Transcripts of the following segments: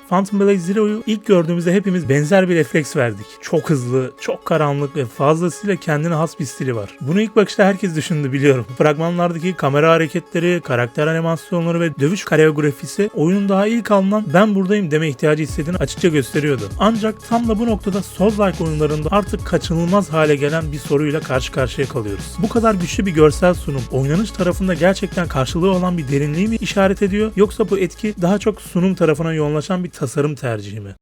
Phantom Blade Zero'yu ilk gördüğümüzde hepimiz benzer bir refleks verdik. Çok hızlı, çok karanlık ve fazlasıyla kendine has bir stili var. Bunu ilk bakışta herkes düşündü biliyorum. Fragmanlardaki kamera hareketleri, karakter animasyonları ve dövüş koreografisi oyunun daha ilk andan ben buradayım deme ihtiyacı hissettiğini açıkça gösteriyordu. Ancak tam da bu noktada Souls-like oyunlarında artık kaçınılmaz hale gelen bir soruyla karşı karşıya kalıyoruz. Bu kadar güçlü bir görsel sunum, oynanış tarafında gerçekten karşılığı olan bir derinliği mi işaret ediyor, yoksa bu etki daha çok sunum tarafına yoğunlaşan bir tasarım tercihi mi?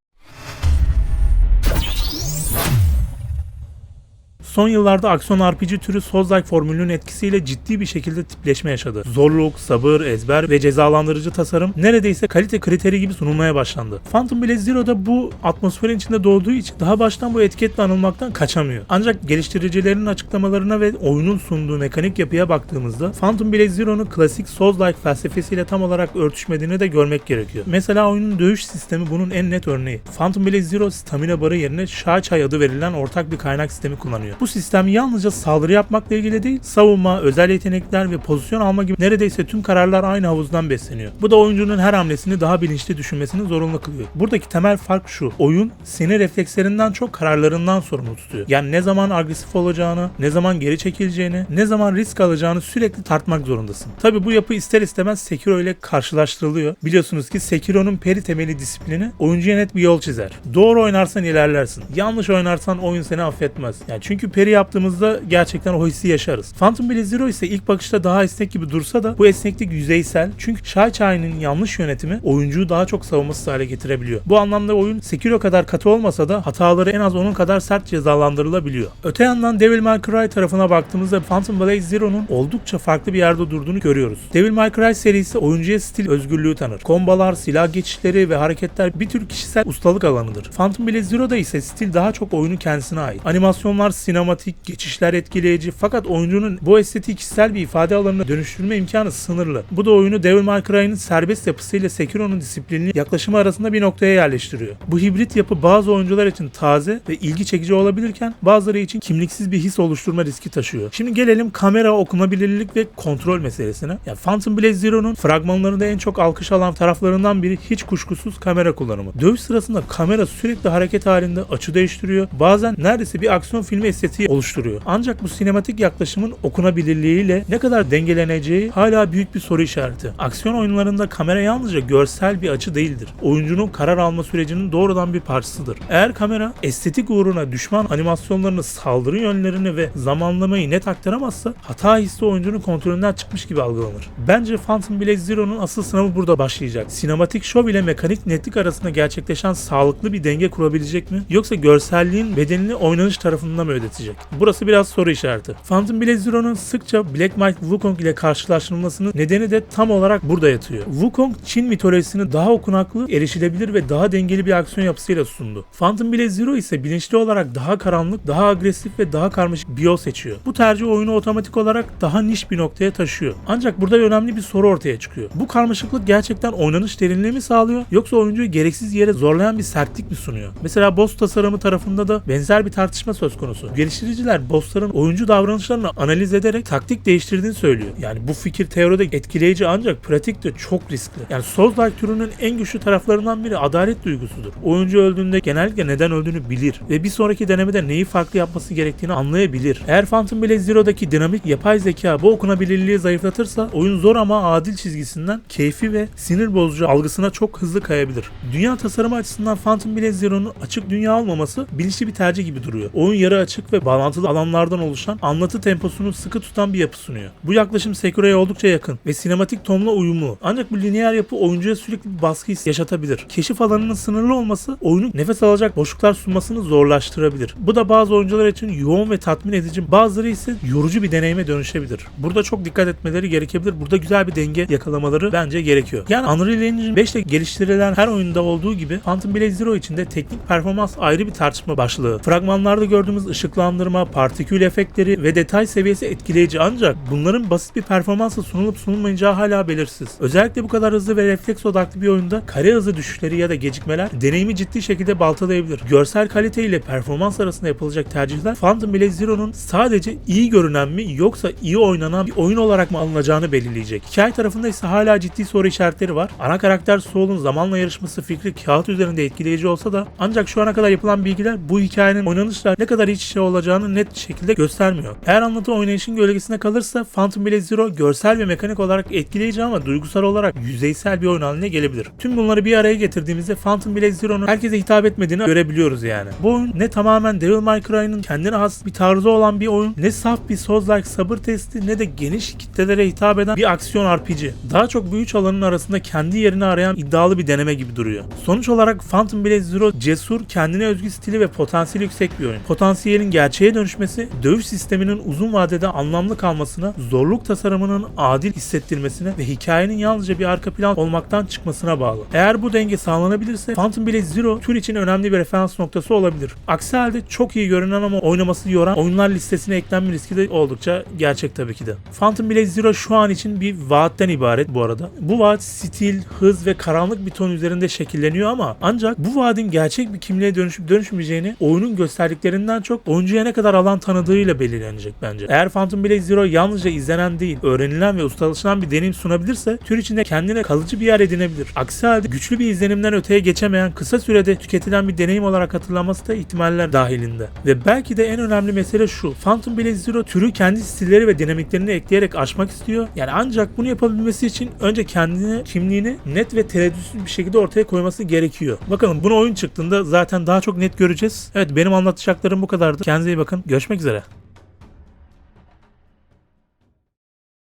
Son yıllarda aksiyon RPG türü Souls-like formülünün etkisiyle ciddi bir şekilde tipleşme yaşadı. Zorluk, sabır, ezber ve cezalandırıcı tasarım neredeyse kalite kriteri gibi sunulmaya başlandı. Phantom Blade Zero'da bu atmosferin içinde doğduğu için daha baştan bu etiketle anılmaktan kaçamıyor. Ancak geliştiricilerin açıklamalarına ve oyunun sunduğu mekanik yapıya baktığımızda Phantom Blade Zero'nun klasik Souls-like felsefesiyle tam olarak örtüşmediğini de görmek gerekiyor. Mesela oyunun dövüş sistemi bunun en net örneği. Phantom Blade Zero stamina barı yerine Shai adı verilen ortak bir kaynak sistemi kullanıyor. Bu sistem yalnızca saldırı yapmakla ilgili değil, savunma, özel yetenekler ve pozisyon alma gibi neredeyse tüm kararlar aynı havuzdan besleniyor. Bu da oyuncunun her hamlesini daha bilinçli düşünmesini zorunlu kılıyor. Buradaki temel fark şu: oyun seni reflekslerinden çok kararlarından sorumlu tutuyor. Yani ne zaman agresif olacağını, ne zaman geri çekileceğini, ne zaman risk alacağını sürekli tartmak zorundasın. Tabi bu yapı ister istemez Sekiro ile karşılaştırılıyor. Biliyorsunuz ki Sekiro'nun peri temeli disiplini oyuncuya net bir yol çizer. Doğru oynarsan ilerlersin. Yanlış oynarsan oyun seni affetmez. Yani çünkü peri yaptığımızda gerçekten o hissi yaşarız. Phantom Blade Zero ise ilk bakışta daha esnek gibi dursa da bu esneklik yüzeysel, çünkü Shai yanlış yönetimi oyuncuyu daha çok savunmasız hale getirebiliyor. Bu anlamda oyun Sekiro kadar katı olmasa da hataları en az onun kadar sert cezalandırılabiliyor. Öte yandan Devil May Cry tarafına baktığımızda Phantom Blade Zero'nun oldukça farklı bir yerde durduğunu görüyoruz. Devil May Cry serisi oyuncuya stil özgürlüğü tanır. Kombalar, silah geçişleri ve hareketler bir tür kişisel ustalık alanıdır. Phantom Blade Zero'da ise stil daha çok oyunun kendisine ait. Animasyonlar sinematik, geçişler etkileyici, fakat oyuncunun bu estetiği kişisel bir ifade alanına dönüştürme imkanı sınırlı. Bu da oyunu Devil May Cry'nin serbest yapısıyla Sekiro'nun disiplinli yaklaşımı arasında bir noktaya yerleştiriyor. Bu hibrit yapı bazı oyuncular için taze ve ilgi çekici olabilirken bazıları için kimliksiz bir his oluşturma riski taşıyor. Şimdi gelelim kamera, okunabilirlik ve kontrol meselesine. Yani Phantom Blade Zero'nun fragmanlarında en çok alkış alan taraflarından biri hiç kuşkusuz kamera kullanımı. Dövüş sırasında kamera sürekli hareket halinde, açı değiştiriyor. Bazen neredeyse bir aksiyon filmi estetiği oluşturuyor. Ancak bu sinematik yaklaşımın okunabilirliğiyle ne kadar dengeleneceği hala büyük bir soru işareti. Aksiyon oyunlarında kamera yalnızca görsel bir açı değildir. Oyuncunun karar alma sürecinin doğrudan bir parçasıdır. Eğer kamera estetik uğruna düşman animasyonlarını, saldırı yönlerini ve zamanlamayı net aktaramazsa hata hissi oyuncunun kontrolünden çıkmış gibi algılanır. Bence Phantom Blade Zero'nun asıl sınavı burada başlayacak. Sinematik şov ile mekanik netlik arasında gerçekleşen sağlıklı bir denge kurabilecek mi? Yoksa görselliğin bedenini oynanış tarafından mı ödetecek? Burası biraz soru işareti. Phantom Blade Zero'nun sıkça Black Knight Wukong ile karşılaştırılmasının nedeni de tam olarak burada yatıyor. Wukong, Çin mitolojisini daha okunaklı, erişilebilir ve daha dengeli bir aksiyon yapısıyla sundu. Phantom Blade Zero ise bilinçli olarak daha karanlık, daha agresif ve daha karmaşık bir yol seçiyor. Bu tercih oyunu otomatik olarak daha niş bir noktaya taşıyor. Ancak burada önemli bir soru ortaya çıkıyor. Bu karmaşıklık gerçekten oynanış derinliği mi sağlıyor, yoksa oyuncuyu gereksiz yere zorlayan bir sertlik mi sunuyor? Mesela boss tasarımı tarafında da benzer bir tartışma söz konusu. Geliştiriciler bossların oyuncu davranışlarını analiz ederek taktik değiştirdiğini söylüyor. Yani bu fikir teoride etkileyici ancak pratikte çok riskli. Yani Souls-like türünün en güçlü taraflarından biri adalet duygusudur. Oyuncu öldüğünde genellikle neden öldüğünü bilir ve bir sonraki denemede neyi farklı yapması gerektiğini anlayabilir. Eğer Phantom Blade Zero'daki dinamik yapay zeka bu okunabilirliği zayıflatırsa oyun zor ama adil çizgisinden keyfi ve sinir bozucu algısına çok hızlı kayabilir. Dünya tasarımı açısından Phantom Blade Zero'nun açık dünya olmaması bilinçli bir tercih gibi duruyor. Oyun yarı açık ve bağlantılı alanlardan oluşan, anlatı temposunu sıkı tutan bir yapı sunuyor. Bu yaklaşım Sekiro'ya oldukça yakın ve sinematik tonla uyumlu. Ancak bu lineer yapı oyuncuya sürekli bir baskı hissi yaşatabilir. Keşif alanının sınırlı olması oyunun nefes alacak boşluklar sunmasını zorlaştırabilir. Bu da bazı oyuncular için yoğun ve tatmin edici, bazıları ise yorucu bir deneyime dönüşebilir. Burada çok dikkat etmeleri gerekebilir. Burada güzel bir denge yakalamaları bence gerekiyor. Yani Unreal Engine 5 ile geliştirilen her oyunda olduğu gibi Phantom Blade Zero için de teknik performans ayrı bir tartışma başlığı. Fragmanlarda gördüğümüz ışıklar, ışıklandırma, partikül efektleri ve detay seviyesi etkileyici, ancak bunların basit bir performansla sunulup sunulmayacağı hala belirsiz. Özellikle bu kadar hızlı ve refleks odaklı bir oyunda kare hızı düşüşleri ya da gecikmeler deneyimi ciddi şekilde baltalayabilir. Görsel kalite ile performans arasında yapılacak tercihler Phantom Blade Zero'nun sadece iyi görünen mi yoksa iyi oynanan bir oyun olarak mı alınacağını belirleyecek. Hikaye tarafında ise hala ciddi soru işaretleri var. Ana karakter Saul'un zamanla yarışması fikri kağıt üzerinde etkileyici olsa da ancak şu ana kadar yapılan bilgiler bu hikayenin oynanışla ne kadar iç içe olacağını net şekilde göstermiyor. Eğer anlatı oynayışın gölgesine kalırsa Phantom Blade Zero görsel ve mekanik olarak etkileyici ama duygusal olarak yüzeysel bir oyun haline gelebilir. Tüm bunları bir araya getirdiğimizde Phantom Blade Zero'nun herkese hitap etmediğini görebiliyoruz yani. Bu oyun ne tamamen Devil May Cry'nin kendine has bir tarzı olan bir oyun, ne saf bir Souls-like sabır testi, ne de geniş kitlelere hitap eden bir aksiyon RPG. Daha çok bu üç alanın arasında kendi yerini arayan iddialı bir deneme gibi duruyor. Sonuç olarak Phantom Blade Zero cesur, kendine özgü stili ve potansiyeli yüksek bir oyun. Potansiyelin gerçeğe dönüşmesi, dövüş sisteminin uzun vadede anlamlı kalmasına, zorluk tasarımının adil hissettirmesine ve hikayenin yalnızca bir arka plan olmaktan çıkmasına bağlı. Eğer bu denge sağlanabilirse Phantom Blade Zero tür için önemli bir referans noktası olabilir. Aksi halde çok iyi görünen ama oynaması yoran oyunlar listesine eklenme riski de oldukça gerçek tabii ki de. Phantom Blade Zero şu an için bir vaatten ibaret bu arada. Bu vaat stil, hız ve karanlık bir ton üzerinde şekilleniyor ama ancak bu vaadin gerçek bir kimliğe dönüşüp dönüşmeyeceğini oyunun gösterdiklerinden çok oyuncuya ne kadar alan tanıdığıyla belirlenecek bence. Eğer Phantom Blade Zero yalnızca izlenen değil, öğrenilen ve ustalaşılan bir deneyim sunabilirse tür içinde kendine kalıcı bir yer edinebilir. Aksi halde güçlü bir izlenimden öteye geçemeyen, kısa sürede tüketilen bir deneyim olarak hatırlanması da ihtimaller dahilinde. Ve belki de en önemli mesele şu: Phantom Blade Zero türü kendi stilleri ve dinamiklerini ekleyerek aşmak istiyor. Yani ancak bunu yapabilmesi için önce kendini, kimliğini net ve tereddütsüz bir şekilde ortaya koyması gerekiyor. Bakalım bunu oyun çıktığında zaten daha çok net göreceğiz. Evet, benim anlatacaklarım bu kadardı. Kendinize iyi bakın. Görüşmek üzere.